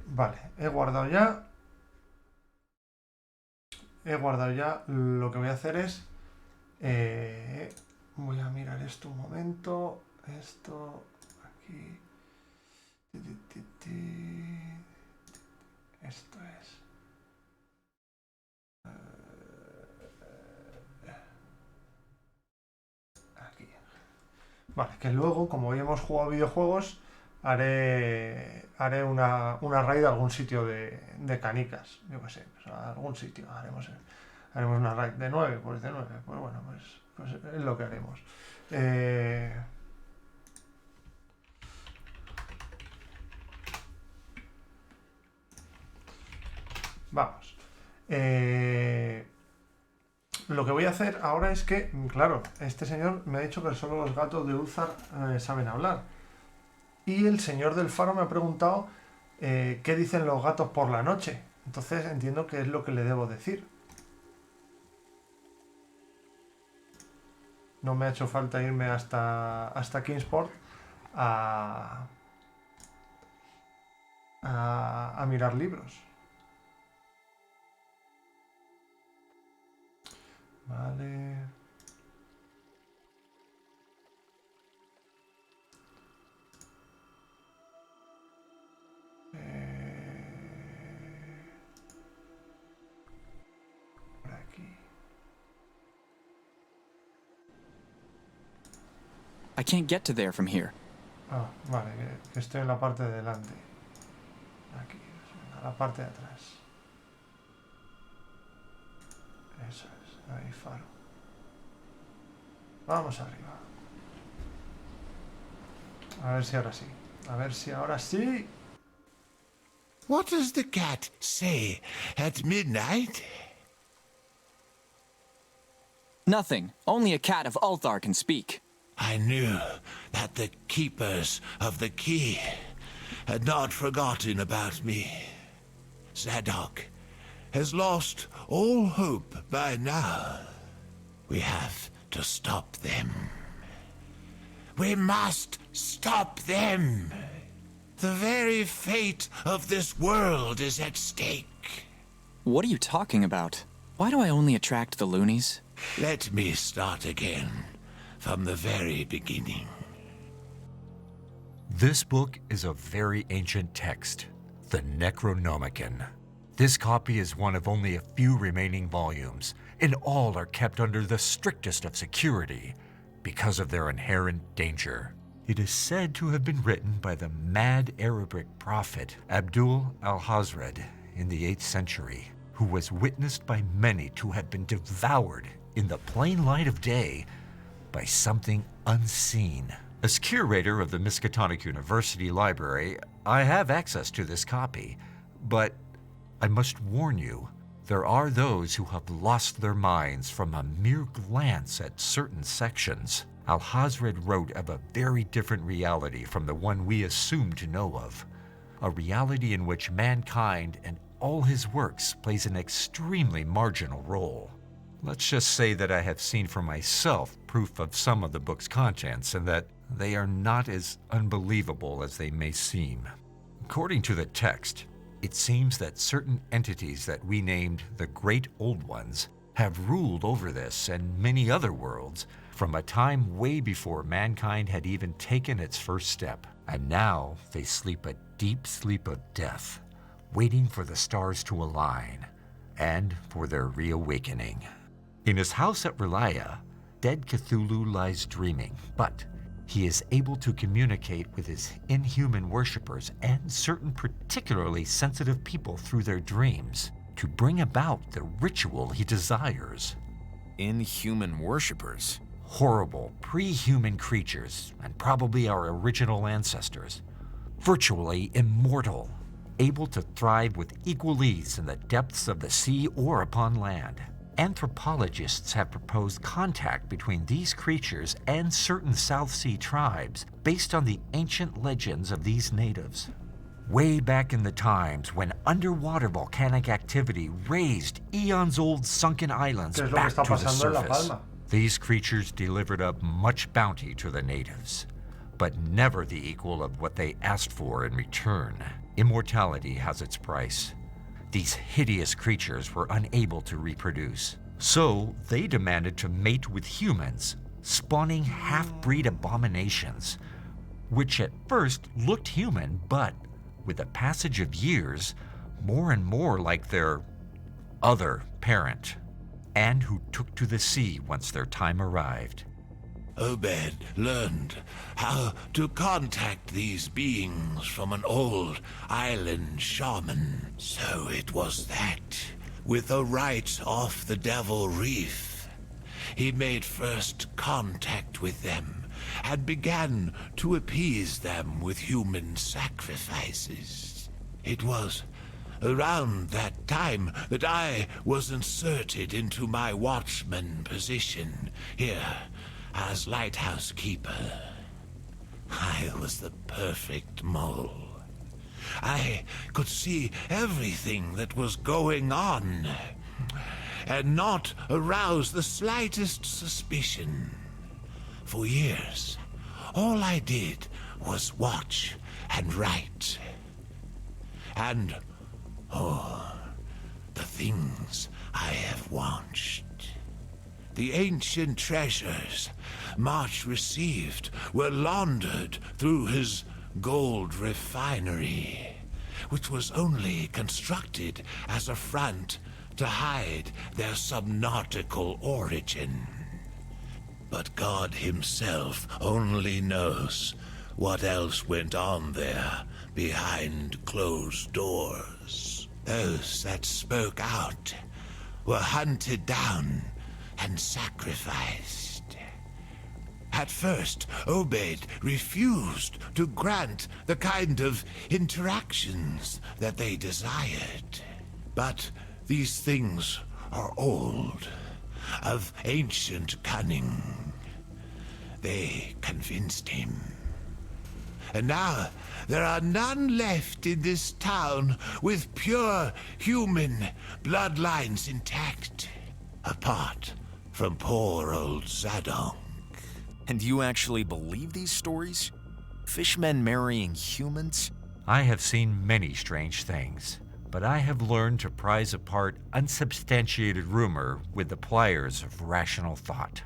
Vale, he guardado ya. Lo que voy a hacer es Voy a mirar esto un momento. Esto aquí. Esto es. Aquí. Vale, que luego, como hoy hemos jugado videojuegos, haré una raid a algún sitio de canicas. Yo qué sé, pues a algún sitio haremos una raid de 9, pues de 9. Pues bueno, pues es lo que haremos. Vamos. Lo que voy a hacer ahora es que, claro, este señor me ha dicho que solo los gatos de Ulzar saben hablar. Y el señor del faro me ha preguntado qué dicen los gatos por la noche. Entonces entiendo que es lo que le debo decir. No me ha hecho falta irme hasta Kingsport a mirar libros. Vale. Por aquí. I can't get to there from here. Ah, vale, que estoy en la parte de delante. Aquí, a la parte de atrás. Eso es, ahí faro. Vamos arriba. A ver si ahora sí. A ver si ahora sí. What does the cat say at midnight? Nothing. Only a cat of Ulthar can speak. I knew that the keepers of the key had not forgotten about me. Zadok has lost all hope by now. We have to stop them. We must stop them. The very fate of this world is at stake. What are you talking about? Why do I only attract the loonies? Let me start again, from the very beginning. This book is a very ancient text, the Necronomicon. This copy is one of only a few remaining volumes, and all are kept under the strictest of security because of their inherent danger. It is said to have been written by the mad Arabic prophet Abdul al-Hazred in the 8th century, who was witnessed by many to have been devoured in the plain light of day by something unseen. As curator of the Miskatonic University Library, I have access to this copy, but I must warn you, there are those who have lost their minds from a mere glance at certain sections. Al-Hazred wrote of a very different reality from the one we assume to know of, a reality in which mankind and all his works plays an extremely marginal role. Let's just say that I have seen for myself proof of some of the book's contents and that they are not as unbelievable as they may seem. According to the text, it seems that certain entities that we named the Great Old Ones have ruled over this and many other worlds from a time way before mankind had even taken its first step. And now they sleep a deep sleep of death, waiting for the stars to align and for their reawakening. In his house at Relaya, dead Cthulhu lies dreaming, but he is able to communicate with his inhuman worshippers and certain particularly sensitive people through their dreams to bring about the ritual he desires. Inhuman worshippers? Horrible, pre-human creatures, and probably our original ancestors. Virtually immortal, able to thrive with equal ease in the depths of the sea or upon land. Anthropologists have proposed contact between these creatures and certain South Sea tribes based on the ancient legends of these natives. Way back in the times when underwater volcanic activity raised eons-old sunken islands back to the surface, these creatures delivered up much bounty to the natives, but never the equal of what they asked for in return. Immortality has its price. These hideous creatures were unable to reproduce, so they demanded to mate with humans, spawning half-breed abominations, which at first looked human, but with the passage of years, more and more like their other parent, and who took to the sea once their time arrived. Obed learned how to contact these beings from an old island shaman. So it was that, with a rite off the Devil Reef, he made first contact with them and began to appease them with human sacrifices. It was around that time that I was inserted into my watchman position here as lighthouse keeper. I was the perfect mole. I could see everything that was going on and not arouse the slightest suspicion. For years, all I did was watch and write. And, the things I have watched. The ancient treasures March received were laundered through his gold refinery, which was only constructed as a front to hide their subnautical origin. But God himself only knows what else went on there behind closed doors. Those that spoke out were hunted down and sacrificed. At first, Obed refused to grant the kind of interactions that they desired. But these things are old, of ancient cunning. They convinced him. And now there are none left in this town with pure human bloodlines intact, apart from poor old Zadok. And you actually believe these stories? Fishmen marrying humans? I have seen many strange things, but I have learned to prize apart unsubstantiated rumor with the pliers of rational thought.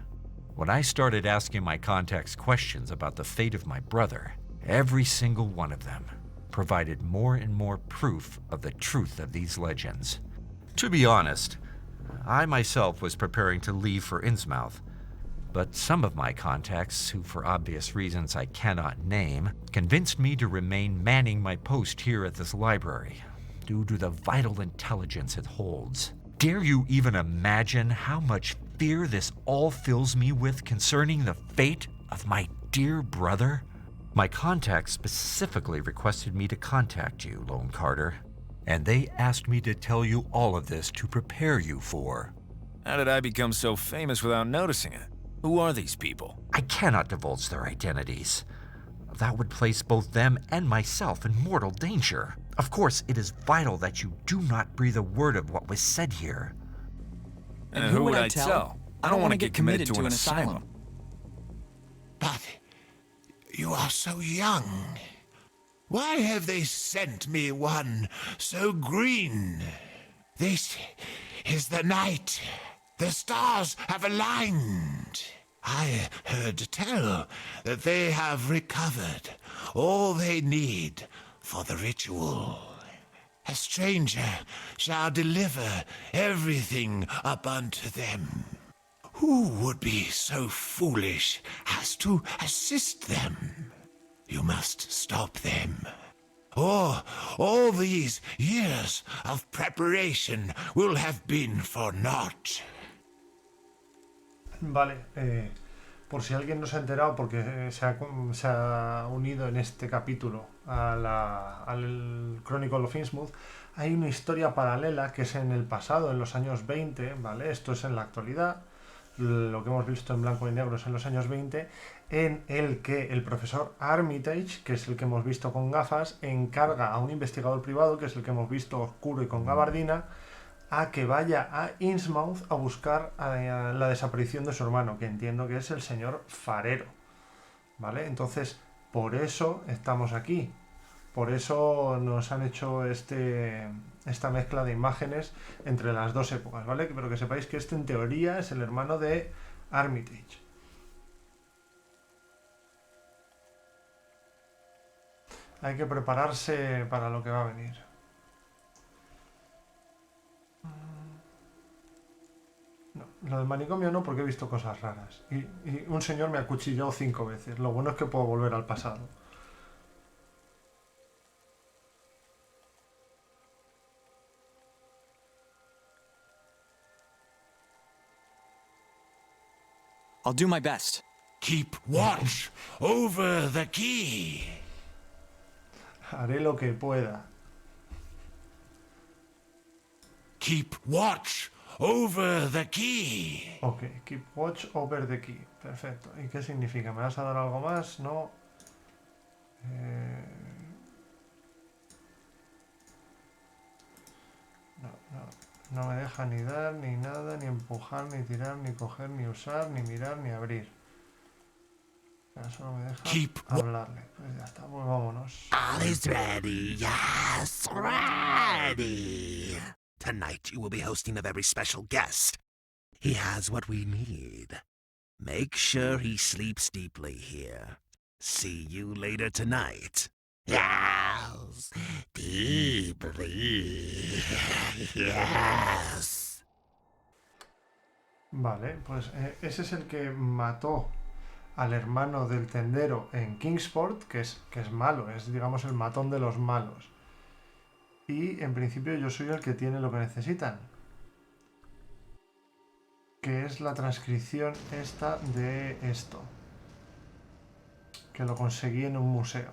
When I started asking my contacts questions about the fate of my brother, every single one of them provided more and more proof of the truth of these legends. To be honest, I myself was preparing to leave for Innsmouth, but some of my contacts, who for obvious reasons I cannot name, convinced me to remain manning my post here at this library, due to the vital intelligence it holds. Dare you even imagine how much fear this all fills me with concerning the fate of my dear brother? My contacts specifically requested me to contact you, Lone Carter, and they asked me to tell you all of this to prepare you for. How did I become so famous without noticing it? Who are these people? I cannot divulge their identities. That would place both them and myself in mortal danger. Of course, it is vital that you do not breathe a word of what was said here. And who would I tell? I don't want to get committed to an asylum. But you are so young. Why have they sent me one so green? This is the night. The stars have aligned. I heard tell that they have recovered all they need for the ritual. A stranger shall deliver everything up unto them. Who would be so foolish as to assist them? You must stop them, or all these years of preparation will have been for naught. Vale, por si alguien no se ha enterado, porque se ha unido en este capítulo al Chronicle of Innsmouth, hay una historia paralela que es en el pasado, en los años 20, ¿vale? Esto es en la actualidad, lo que hemos visto en blanco y negro es en los años 20, en el que el profesor Armitage, que es el que hemos visto con gafas, encarga a un investigador privado, que es el que hemos visto oscuro y con gabardina, a que vaya a Innsmouth a buscar la desaparición de su hermano, que entiendo que es el señor Farero, ¿vale? Entonces, por eso estamos aquí, por eso nos han hecho esta mezcla de imágenes entre las dos épocas, ¿vale? Pero que sepáis que este en teoría es el hermano de Armitage. Hay que prepararse para lo que va a venir. No, lo del manicomio no, porque he visto cosas raras. Y un señor me ha acuchillado 5 veces. Lo bueno es que puedo volver al pasado. I'll do my best. Keep watch over the key. Haré lo que pueda. Keep watch over the key. Ok, keep watch over the key. Perfecto. ¿Y qué significa? ¿Me vas a dar algo más? No. No me deja ni dar, ni nada, ni empujar, ni tirar, ni coger, ni usar, ni mirar, ni abrir. Ahora solo me deja hablarle. Pues ya está, pues vámonos. All is ready, yes, ready. Tonight you will be hosting a very special guest. He has what we need. Make sure he sleeps deeply here. See you later tonight. Yes, deeply. Yes. Vale, pues ese es el que mató al hermano del tendero en Kingsport, que es malo, es digamos el matón de los malos. Y en principio yo soy el que tiene lo que necesitan, que es la transcripción esta de esto, que lo conseguí en un museo.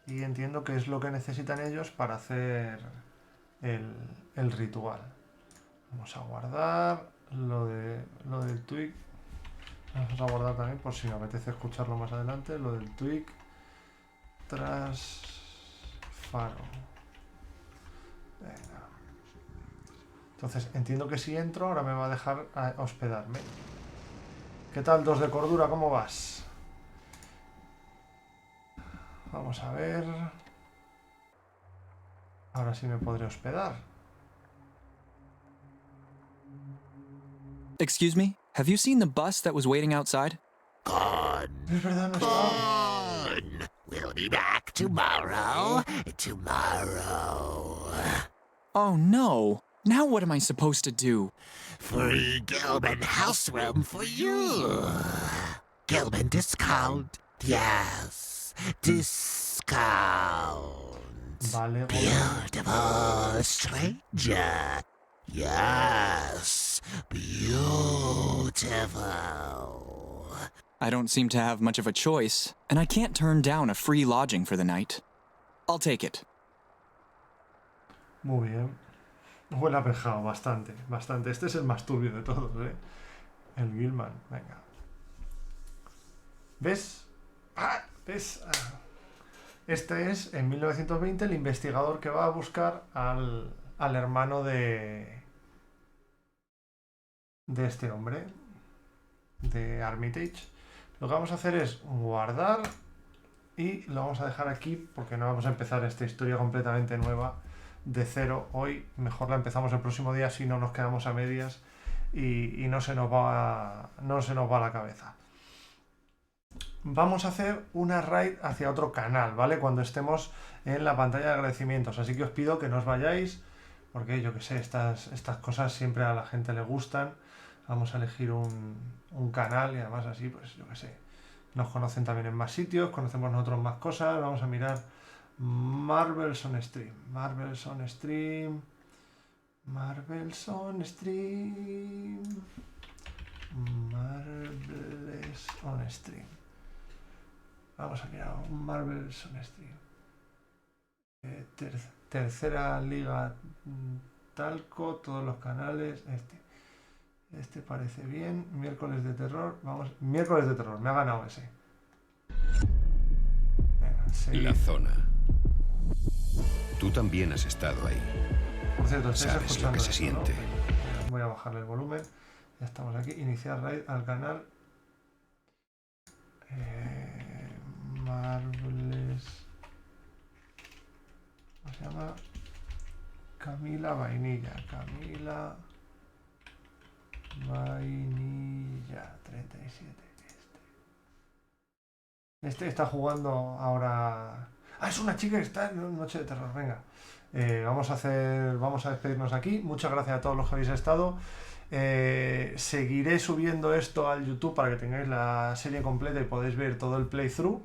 Y entiendo que es lo que necesitan ellos para hacer el ritual. Vamos a guardar lo del tweak. Vamos a guardar también por si me apetece escucharlo más adelante. Lo del tweak tras faro. Venga. Entonces entiendo que si entro ahora me va a dejar hospedarme. ¿Qué tal, 2 de cordura? ¿Cómo vas? Vamos a ver. Ahora sí me podré hospedar. Excuse me? Have you seen the bus that was waiting outside? Gone. Es verdad, no estaba. Gone. We'll be back tomorrow. Tomorrow. Oh no! Now what am I supposed to do? Free Gilman house room for you. Gilman discount. Yes. Discount. Vale, Beautiful stranger. Yes. Beautiful. I don't seem to have much of a choice, and I can't turn down a free lodging for the night. I'll take it. muy bien. Huele a pescado, bastante, bastante. Este es el más turbio de todos, ¿eh? El Gilman, venga. ¿Ves? ¡Ah! ¿Ves? Ah. Este es, en 1920, el investigador que va a buscar al hermano de este hombre, de Armitage. Lo que vamos a hacer es guardar y lo vamos a dejar aquí porque no vamos a empezar esta historia completamente nueva de cero hoy. Mejor la empezamos el próximo día, si no nos quedamos a medias y no se nos va la cabeza. Vamos a hacer una raid hacia otro canal, ¿vale? Cuando estemos en la pantalla de agradecimientos. Así que os pido que no os vayáis, porque yo que sé, estas cosas siempre a la gente le gustan. Vamos a elegir un canal y además así, pues yo que sé, nos conocen también en más sitios, conocemos nosotros más cosas. Vamos a mirar Marvels on Stream. Marvels on Stream. Marvels on Stream. Marvels on Stream. Vamos a mirar un Marvels on Stream. Tercera liga Talco, todos los canales. Este parece bien. Miércoles de terror. Vamos, miércoles de terror. Me ha ganado ese. Venga, la zona. Tú también has estado ahí. Por cierto, sabes lo que se siente. ¿No? Voy a bajarle el volumen. Ya estamos aquí. Iniciar raid al canal. Marbles. ¿Cómo se llama? Camila Vainilla. Camila Vainilla 37. Este está jugando ahora Ah, es una chica que está en Noche de Terror. Venga. Vamos a despedirnos aquí. Muchas gracias a todos los que habéis estado. Seguiré subiendo esto al YouTube para que tengáis la serie completa y podéis ver todo el playthrough.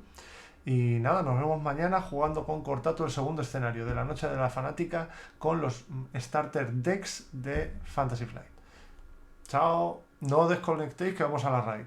Y nada, nos vemos mañana jugando con Contacto el segundo escenario de la Noche de la Fanática con los starter decks de Fantasy Flight. Chao, no os desconectéis que vamos a la raid.